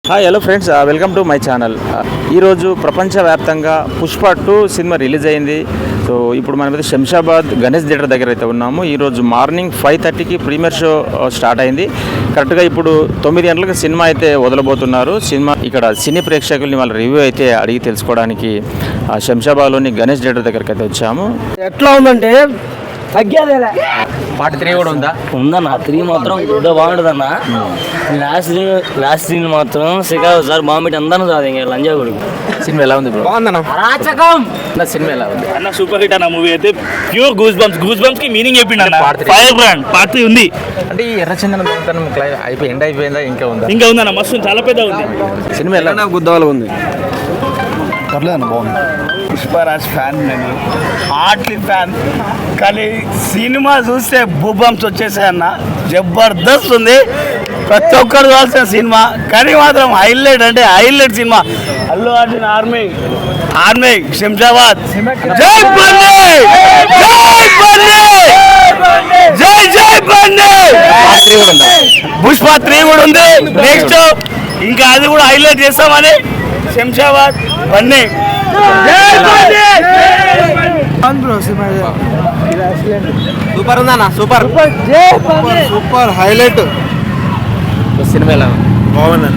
Hello friends, welcome to my channel. ఈరోజు ప్రపంచవ్యాప్తంగా Pushpa 2 cinema release అయింది. సో ఇప్పుడు మనం అయితే శంషాబాద్ గణేష్ థియేటర్ దగ్గర అయితే ఉన్నాము. ఈరోజు మార్నింగ్ 5:30కి ప్రీమియర్ షో స్టార్ట్ అయింది. కరెక్ట్గా ఇప్పుడు 9 గంటలకు సినిమా అయితే వదలబోతున్నారు. సినిమా ఇక్కడ సినీ ప్రేక్షకుల్ని వాళ్ళ రివ్యూ అయితే అడిగి తెలుసుకోవడానికి శంషాబాద్లోని గణేష్ థియేటర్ దగ్గరికి అయితే వచ్చాము. ఎట్లా ఉందంటే తగ్గేదేలే. పార్ట్ 3 కూడా ఉందన్న. 3 మాత్రం గుడ్డ బాగుంటుంది అన్న. లాస్ట్ సీన్ మాత్రం సార్ బాగుంది అందరూ కాదు ఇంకా లంజా కొడుకు. సినిమా ఎలా ఉంది బ్రో? బాగుందన్న. రాచకం సినిమా ఎలా ఉంది అన్న? సూపర్ హిట్ అన్న. మూవీ అయితే ప్యూర్ గూస్ బంప్స్ కి మీనింగ్ చెప్పిండు అన్న. ఫైర్ బ్రాండ్ పార్ట్ 3 ఉంది. అంటే ఈ ఎర్రచందనం ఎండ్ అయిపోయిందా ఇంకా ఉందా? ఇంకా ఉందన్న, మస్తు చాలా పెద్ద ఉంది. సినిమా ఎలా గుద్దవాళ్ళు ఉంది. పర్లేదన్న, బాగుంది. పుష్పరాజ్ ఫ్యాన్, నేను హార్ట్లీ ఫ్యాన్. కానీ సినిమా చూస్తే బూబంప్స్ వచ్చేసాయన్న. జబర్దస్త్ ఉంది, ప్రతి ఒక్కరు చూడాల్సిన సినిమా. కానీ మాత్రం హైలైట్ అంటే highlight cinema. Allu Arjun army Shamshabad. జై బండి, జై బండి, జై బండి. పుష్ప 3 కూడా ఉంది. నెక్స్ట్ ఇంకా అది కూడా హైలైట్ చేస్తామని శంషాబాద్ బండి. సూపర్ ఉందన్న. Super super highlight. సినిమా ఎలా బాగుంది.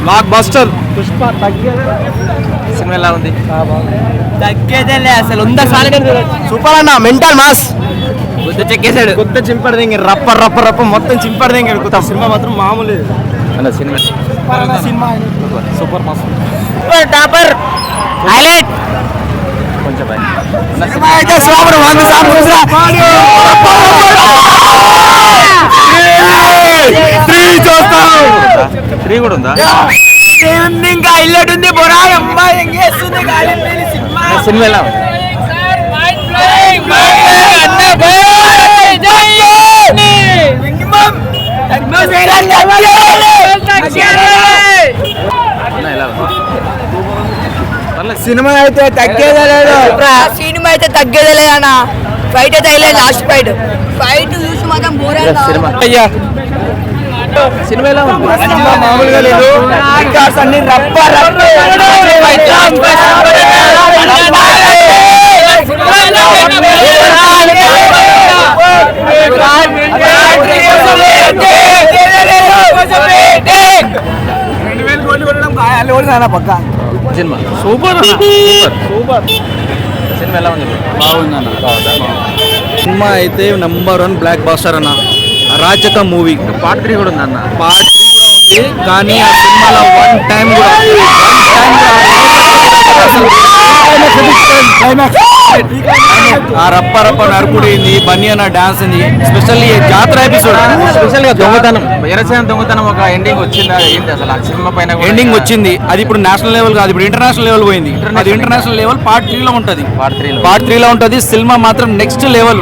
Block buster. సినిమా ఎలా ఉంది? తగ్గేదేలే అసలు. ఉందా సూపర్ అన్న. Mental mass. గుద్ద చెక్కేసాడు. గుద్ద చింపడది ఇంక రప్ప రప్ప రప్ప మొత్తం చింపడది ఇంక ఎక్కుతా. సినిమా మాత్రం మామూలు అన్న. Cinema cinema super mass. Super topper highlight. కొంచెం సినిమా అయితే సూపర్. 100 సార్లు చూసా. 3 కూడా ఉందా? ఇంకా హైలైట్ ఉంది. బొరా అమ్మాయి ఎంగేస్తుంది. సినిమా ఎలా ఉంది? సినిమా అయితే తగ్గేదే లేదు. సినిమా అయితే తగ్గేదే లేదన్న. ఫైట్ అయితే హైలైట్. లాస్ట్ ఫైట్ చూసి మాత్రం సినిమా సినిమా ఎలా ఉంది? సినిమా మామూలుగా లేదు. అన్ని రప్ప రప్ప. పక్క సినిమా సూపర్ సూపర్. సినిమా ఎలా ఉంది? బాగుందన్న. సినిమా అయితే నంబర్ 1 బ్లాక్ బాస్టర్ అన్న. రాచక మూవీ. పార్ట్ 3 కూడా ఉందన్న. పార్ట్ 3 కూడా ఉంది. కానీ ఆ సినిమాలో వన్ టైం కూడా ఆ రప్ప రప్ప నరుకుడింది. బన్నీ అన్న డాన్స్ ఉంది. స్పెషల్లీ జాతర ఎపిసోడ్. స్పెషల్గా దొంగతనం, ఎర్రచందనం దొంగతనం ఒక ఎండింగ్ వచ్చిందా? ఏంటి అసలు ఆ సినిమా పైన ఎండింగ్ వచ్చింది. అది ఇప్పుడు నేషనల్ లెవెల్ కాదు, ఇప్పుడు ఇంటర్నేషనల్ లెవెల్ పోయింది. అది ఇంటర్నేషనల్ లెవెల్ పార్ట్ 3 లో ఉంటుంది. పార్ట్ 3 లో ఉంటుంది. సినిమా మాత్రం నెక్స్ట్ లెవెల్.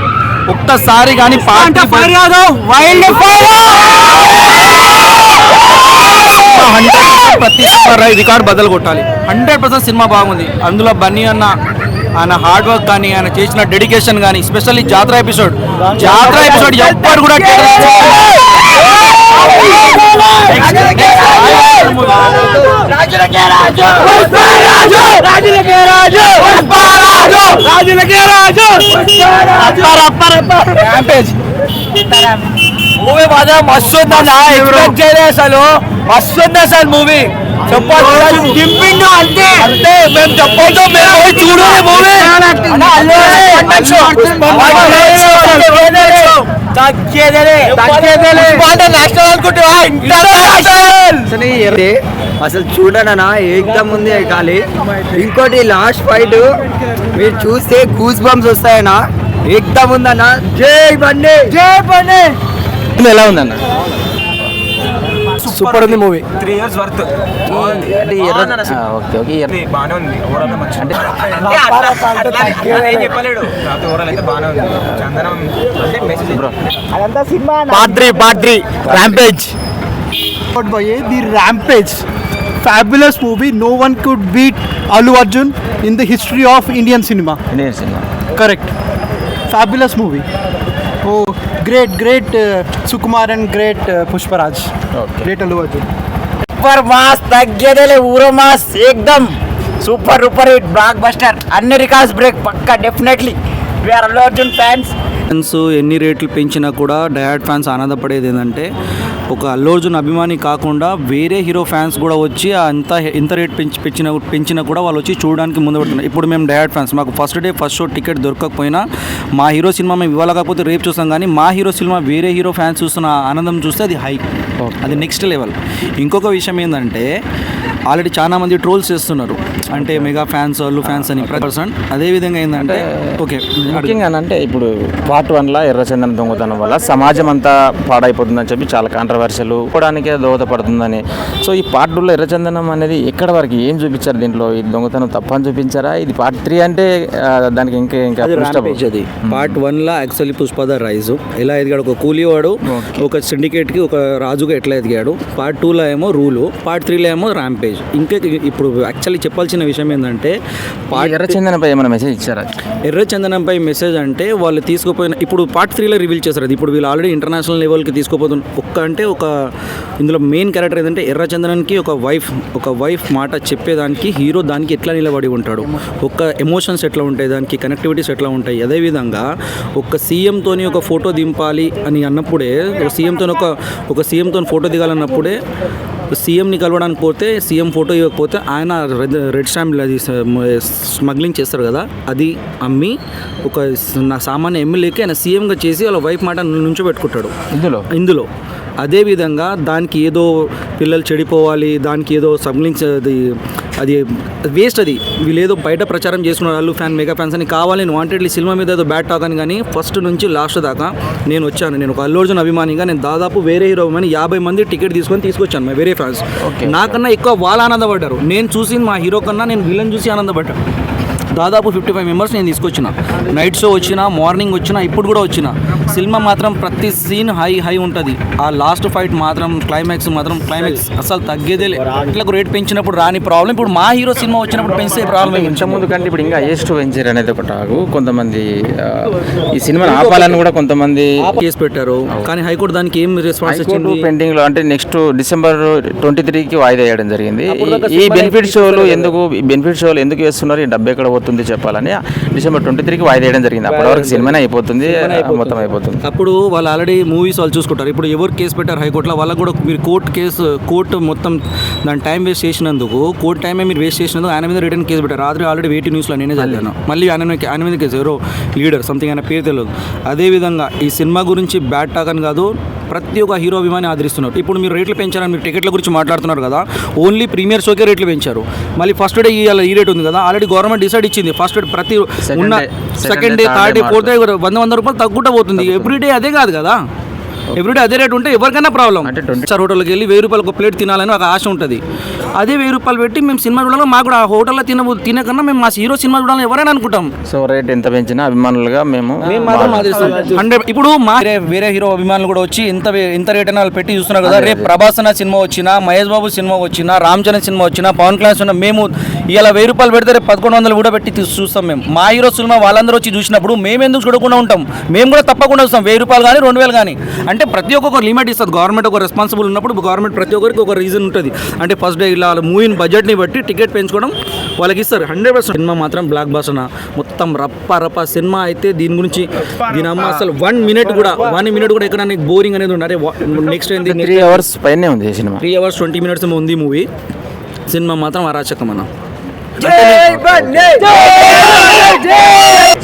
ఒక్కసారి కానీ పార్ట్ వైల్డ్ ఫైర్ ప్రతి రికార్డ్ బదులు కొట్టాలి. 100% సినిమా బాగుంది. అందులో బన్నీ అన్న ఆయన హార్డ్ వర్క్ కానీ ఆయన చేసిన డెడికేషన్ కానీ స్పెషల్లీ జాతర ఎపిసోడ్ ఎవ్వరు కూడా మూవీ మాత్రం మస్తు ఉందన్న. ఎక్స్పెక్ట్ చేయలేదు అసలు. మస్తు ఉంది అసలు మూవీ. చెప్పాలి దింపిండు అంతే అంతే. మేము చెప్పొద్దు, మేము పోయి చూడాలి మూవీ. నేషనల్ అనుకుంటున్నా అసలు చూడనా ఏకదమ్ ఉంది ఖాళీ. ఇంకోటి లాస్ట్ ఫైట్ మీరు చూస్తే గూస్ బంప్స్ వస్తాయన్నా. ఏకదమ్ ఉందన్న. జై బండి, జై బండి. ఎలా ఉందన్న? సూపర్ ఉంది మూవీ. 3 years worth. అంటే బాగానే ఉంది. చెప్పలేడు. ఓవరాల్ అయితే బాగానే ఉంది. చందనం అంటే message bro. Part 3 rampage. The Rampage, fabulous movie. No one could beat Allu Arjun in the history of Indian cinema. Correct. Fabulous movie. Oh, great Sukumar and great Pushparaj. Okay. Great Allu Arjun. Super mass తగ్గేదేలే ఊరో mass ఏకదమ్ super duper hit blockbuster అన్ని records break పక్కా definitely we are Allu Arjun fans. Fans ఎన్ని రేట్లు పెంచినా కూడా డయాడ్ fans ఆనందపడేది ఏంటంటే ఒక అల్లు అర్జున్ అభిమాని కాకుండా వేరే హీరో ఫ్యాన్స్ కూడా వచ్చి ఇంత రేట్ పెంచినా కూడా వాళ్ళు వచ్చి చూడడానికి ముందు పడుతున్నారు. ఇప్పుడు మేము డయాడ్ ఫ్యాన్స్, మాకు first day first show ticket దొరకకపోయినా మా హీరో సినిమా మేము ఇవాళ కాకపోతే రేపు చూస్తాం, కానీ మా హీరో సినిమా వేరే హీరో ఫ్యాన్స్ చూస్తున్న ఆనందం చూస్తే అది హై, అది నెక్స్ట్ లెవెల్. ఇంకొక విషయం ఏంటంటే ఆల్రెడీ చాలా మంది ట్రోల్స్ చేస్తున్నారు, అంటే మెగా ఫ్యాన్స్ అల్లు ఫ్యాన్స్ అని పర్సన్. అదేవిధంగా ఏంటంటే ఓకే ముఖ్యంగా అంటే ఇప్పుడు పార్ట్ 1లో ఎర్రచందనం దొంగతనం వల్ల సమాజం అంతా పాడైపోతుందని చెప్పి చాలా కాంట్రవర్షియల్ కూడానికే దోహదపడుతుందని. సో ఈ పార్ట్ 2లో ఎర్రచందనం అనేది ఎక్కడ వరకు ఏం చూపించారు దీంట్లో? ఈ దొంగతనం తప్పని చూపించారా? ఇది పార్ట్ 3 అంటే దానికి ఇంకా అది పార్ట్ 1లో యాక్చువల్లీ పుష్ప ద రైజ్ ఎలా ఎదిగాడు, ఒక కూలీవాడు ఒక సిండికేట్కి ఒక రాజుగా ఎట్లా ఎదిగాడు. పార్ట్ 2లో ఏమో రూలు, పార్ట్ 3లో ఏమో ర్యాంపేజ్. ఇంకా ఇప్పుడు యాక్చువల్లీ చెప్పాల్సిన విషయం ఏంటంటే ఎర్రచందనంపై ఏమైనా మెసేజ్ ఇచ్చారా? ఎర్రచందనంపై మెసేజ్ అంటే వాళ్ళు తీసుకుపోయిన ఇప్పుడు పార్ట్ 3లో రివీల్ చేస్తారు. అది ఇప్పుడు వీళ్ళు ఆల్రెడీ ఇంటర్నేషనల్ లెవెల్కి తీసుకుపోతున్నారు. ఒక ఇందులో మెయిన్ క్యారెక్టర్ ఏంటంటే ఎర్రచందనానికి ఒక వైఫ్ మాట చెప్పేదానికి హీరో దానికి ఎట్లా నిలబడి ఉంటాడు, ఒక ఎమోషన్స్ ఎట్లా ఉంటాయి, దానికి కనెక్టివిటీస్ ఎట్లా ఉంటాయి. అదేవిధంగా ఒక సీఎంతోని ఒక ఫోటో దింపాలి అని అన్నప్పుడే ఒక సీఎంతో ఫోటో దిగాలన్నప్పుడే సీఎంని కలవడానికి పోతే సీఎం ఫోటో ఇవ్వకపోతే ఆయన రెడ్ స్టాంప్ అది స్మగ్లింగ్ చేస్తారు కదా, అది అమ్మి ఒక సామాన్య ఎమ్మెల్యేకి ఆయన సీఎంగా చేసి వాళ్ళ వైఫ్ మాట నుంచోబెట్టుకుంటాడు ఇందులో. అదేవిధంగా దానికి ఏదో పిల్లలు చెడిపోవాలి, దానికి ఏదో స్మగ్లింగ్ అది వేస్ట్. అది వీళ్ళు ఏదో బయట ప్రచారం చేసుకున్నారు అల్లు ఫ్యాన్ మెగా ఫ్యాన్స్ అని కావాలని వాంటెడ్లీ సినిమా మీద ఏదో బ్యాట్ టాక్ అని. కానీ ఫస్ట్ నుంచి లాస్ట్ దాకా నేను ఒక అల్లు అర్జున్ అభిమానిగా నేను దాదాపు వేరే హీరో అభిమాని 50 మంది టికెట్ తీసుకొచ్చాను వేరే ఫ్యాన్స్. నాకన్నా ఎక్కువ వాళ్ళు ఆనందపడ్డారు. నేను చూసి మా హీరో కన్నా నేను విలన్ చూసి ఆనందపడ్డా. దాదాపు 55 మెంబర్స్ నేను తీసుకొచ్చిన. నైట్ షో వచ్చిన, మార్నింగ్ వచ్చిన, ఇప్పుడు కూడా వచ్చిన. సినిమా మాత్రం ప్రతి సీన్ హై ఉంటుంది. ఆ లాస్ట్ ఫైట్ మాత్రం క్లైమాక్స్ అసలు తగ్గేదేలే. ఇట్లా రేట్ పెంచినప్పుడు రాని ప్రాబ్లం, ఇప్పుడు మా హీరో సినిమా వచ్చినప్పుడు పెంచే ప్రాబ్లం. ఇంతకుముందు కంటే ఇప్పుడు ఇంకా హైయెస్ట్ పెంచారు అనేది ఒక టాకు. కొంతమంది ఈ సినిమాని ఆపాలని కూడా కొంతమంది కేసు పెట్టారు, కానీ హైకోర్టు దానికి ఏం రెస్పాన్స్ ఇచ్చింది? పెండింగ్ లో అంటే నెక్స్ట్ డిసెంబర్ 23కి వాయిదా వేయడం జరిగింది. ఈ బెనిఫిట్ షోలు ఎందుకు వేస్తున్నారు, ఈ డబ్బు ఎక్కడ పోతుంది చెప్పాలని డిసెంబర్ 23కి వాయిదా వేయడం జరిగింది. అప్పటి వరకు సినిమానే అయిపోతుంది, మొత్తం అయిపోతుంది. అప్పుడు వాళ్ళు ఆల్రెడీ మూవీస్ వాళ్ళు చూసుకుంటారు. ఇప్పుడు ఎవరు కేసు పెట్టారు హైకోర్టులో, వాళ్ళకు కూడా మీరు కోర్టు మొత్తం దాని టైం వేస్ట్ చేసినందుకు, కోర్టు టైమే మీరు వేస్ట్ చేసినందుకు ఆయన మీద రిటర్న్ కేసు పెట్టారు. రాత్రి ఆల్రెడీ వేటి న్యూస్లో నేనే చదివాను. మళ్ళీ ఆయన మీద కేసు, ఎవరో లీడర్ సంథింగ్ ఆయన పేరు తెలియదు. అదేవిధంగా ఈ సినిమా గురించి బ్యాడ్ టాక్ అని కాదు, ప్రతి ఒక్క హీరో అభిమాని ఆదరిస్తున్నారు. ఇప్పుడు మీరు రేట్లు పెంచారని మీరు టికెట్ల గురించి మాట్లాడుతున్నారు కదా, ఓన్లీ ప్రీమియర్ షోకే రేట్లు పెంచారు. మళ్ళీ ఫస్ట్ డే ఈ రేట్ ఉంది కదా, ఆల్రెడీ గవర్నమెంట్ డిసైడ్ ఇచ్చింది. ఫస్ట్ డే ప్రతి ఉన్న second day, third day, fourth day 100 రూపాయలు తగ్గుతా పోతుంది. ఎవ్రీడే అదే కాదు కదా, ఎవ్రీడే అదే రేట్ ఉంటే ఎవరికైనా ప్రాబ్లం. సార్ హోటల్కి వెళ్ళి 1000 రూపాయలు ఒక ప్లేట్ తినాలని ఒక ఆశ ఉంటుంది. అదే 1000 రూపాయలు పెట్టి మేము సినిమా చూడాలి, మాకు కూడా ఆ హోటల్లో తినకన్నా మేము మా హీరో సినిమా చూడాలని ఎవరైనా అనుకుంటాం. సో రేట్ ఎంత పెంచినా అభిమానులుగా మేము మాత్రం 100. ఇప్పుడు మా వేరే హీరో అభిమానులు కూడా వచ్చి ఇంత రేట్ అని వాళ్ళు పెట్టి చూస్తున్నారు కదా. రేపు ప్రభాస్ అన్న సినిమా వచ్చినా, మహేష్ బాబు సినిమా వచ్చినా, రామ్ చరణ్ సినిమా వచ్చినా, పవన్ కళ్యాణ్ సినిమా, మేము ఇలా 1000 రూపాయలు పెడితే రేపు 1100 కూడా పెట్టి చూస్తాం. మేము మా హీరో సినిమా వాళ్ళందరూ వచ్చి చూసినప్పుడు మేము ఎందుకు చూడకుండా ఉంటాం? మేము కూడా తప్పకుండా చూస్తాం. 1000 రూపాయలు కానీ 2000 కానీ. అంటే ప్రతి ఒక్కొక్క లిమిట్ ఇస్తుంది గవర్నమెంట్. ఒక రెస్పాన్సిబుల్ ఉన్నప్పుడు గవర్నమెంట్ ప్రతి ఒక్కరికి ఒక రీజన్ ఉంటుంది. అంటే ఫస్ట్ డే ఇలా మూవీని బడ్జెట్ని బట్టి టికెట్ పెంచుకోవడం వాళ్ళకి ఇస్తారు. 100%. సినిమా మాత్రం బ్లాక్ బాస్టర్ మొత్తం రప్ప సినిమా అయితే దీని గురించి దీని అమ్మ అసలు 1 మినిట్ కూడా ఎక్కడ బోరింగ్ అనేది ఉంది. అంటే నెక్స్ట్ ఏంది 3 hours పైనే ఉంది సినిమా. 3 hours 20 minutes ఉంది మూవీ. సినిమా మాత్రం అరాచకం అన్న.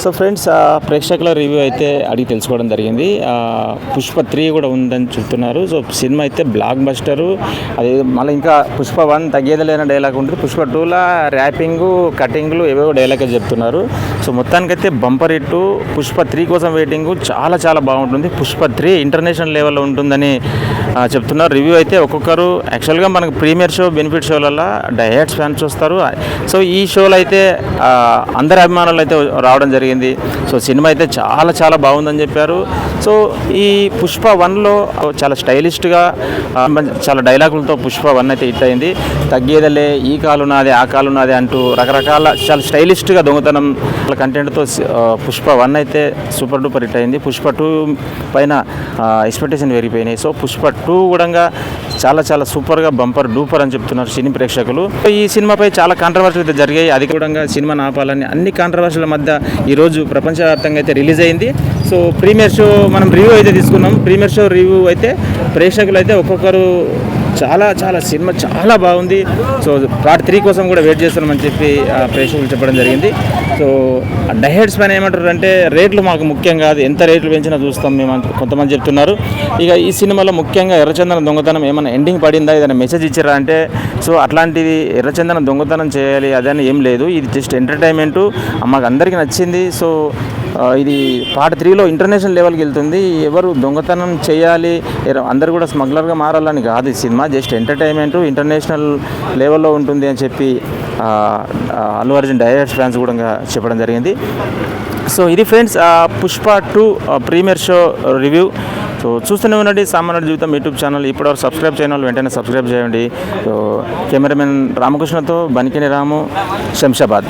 సో ఫ్రెండ్స్, ప్రేక్షకుల రివ్యూ అయితే అడిగి తెలుసుకోవడం జరిగింది. పుష్ప 3 కూడా ఉందని చెప్తున్నారు. సో సినిమా అయితే బ్లాక్ బస్టరు. అది మళ్ళీ ఇంకా పుష్ప 1 తగ్గేదలేని డైలాగ్ ఉంటుంది. పుష్ప 2లో ర్యాపింగు, కటింగ్లు ఏవేవో డైలాగ్ చెప్తున్నారు. సో మొత్తానికైతే బంపర్ హిట్టు. పుష్ప 3 కోసం వెయిటింగ్ చాలా బాగుంటుంది. పుష్ప 3 ఇంటర్నేషనల్ లెవెల్లో ఉంటుందని చెప్తున్నారు. రివ్యూ అయితే ఒక్కొక్కరు యాక్చువల్గా మనకు ప్రీమియర్ షో, బెనిఫిట్ షోలలో డైహార్డ్స్ ఫ్యాన్స్ వస్తారు. సో ఈ షోలో అయితే అందరి అభిమానులు అయితే రావడం జరిగింది. జరిగింది. సో సినిమా అయితే చాలా చాలా బాగుందని చెప్పారు. సో ఈ పుష్ప 1లో చాలా స్టైలిష్గా చాలా డైలాగులతో పుష్ప 1 అయితే హిట్ అయింది. తగ్గేదలే, ఈ కాలు నాదే, ఆ కాలు నాదే అంటూ రకరకాల చాలా స్టైలిష్గా దొంగతనం కంటెంట్తో పుష్ప 1 అయితే సూపర్ డూపర్ హిట్ అయింది. పుష్ప 2 పైన ఎక్స్పెక్టేషన్ పెరిగిపోయినాయి. సో పుష్ప 2 కూడా చాలా చాలా సూపర్గా బంపర్ డూపర్ అని చెప్తున్నారు సినీ ప్రేక్షకులు. ఈ సినిమాపై చాలా కాంట్రవర్సీలు అయితే జరిగాయి. అది కూడా సినిమాను ఆపాలని అన్ని కాంట్రవర్సీల మధ్య ఈరోజు ప్రపంచవ్యాప్తంగా అయితే రిలీజ్ అయింది. సో ప్రీమియర్ షో మనం రివ్యూ అయితే తీసుకున్నాం. ప్రీమియర్ షో రివ్యూ అయితే ప్రేక్షకులు అయితే ఒక్కొక్కరు చాలా చాలా సినిమా చాలా బాగుంది. సో పార్ట్ 3 కోసం కూడా వెయిట్ చేస్తున్నామని చెప్పి ప్రేక్షకులు చెప్పడం జరిగింది. సో డైహెడ్స్ పైన ఏమంటారు అంటే రేట్లు మాకు ముఖ్యం కాదు, ఎంత రేట్లు పెంచినా చూస్తాం మేము కొంతమంది చెప్తున్నారు. ఇక ఈ సినిమాలో ముఖ్యంగా ఎర్రచందనం దొంగతనం ఏమైనా ఎండింగ్ పడిందా, ఏదైనా మెసేజ్ ఇచ్చారా అంటే సో అట్లాంటిది ఎర్రచందనం దొంగతనం చేయాలి అదని ఏం లేదు. ఇది జస్ట్ ఎంటర్టైన్మెంటు, మాకు అందరికీ నచ్చింది. సో ఇది పార్ట్ 3లో ఇంటర్నేషనల్ లెవెల్కి వెళ్తుంది. ఎవరు దొంగతనం చేయాలి, అందరు కూడా స్మగ్లర్గా మారాలని కాదు. ఈ సినిమా జస్ట్ ఎంటర్టైన్మెంట్, ఇంటర్నేషనల్ లెవెల్లో ఉంటుంది అని చెప్పి అల్లు అర్జున్ డైరెక్ట్ ఫ్యాన్స్ కూడా చెప్పడం జరిగింది. సో ఇది friends Pushpa 2 premiere show review. So చూస్తూనే ఉండండి సామాన్య జీవితం యూట్యూబ్ ఛానల్. ఇప్పటివరకు సబ్స్క్రైబ్ చేయని వాళ్ళు వెంటనే సబ్స్క్రైబ్ చేయండి. సో కెమెరామెన్ రామకృష్ణతో బనికిని రాము, శంషాబాద్.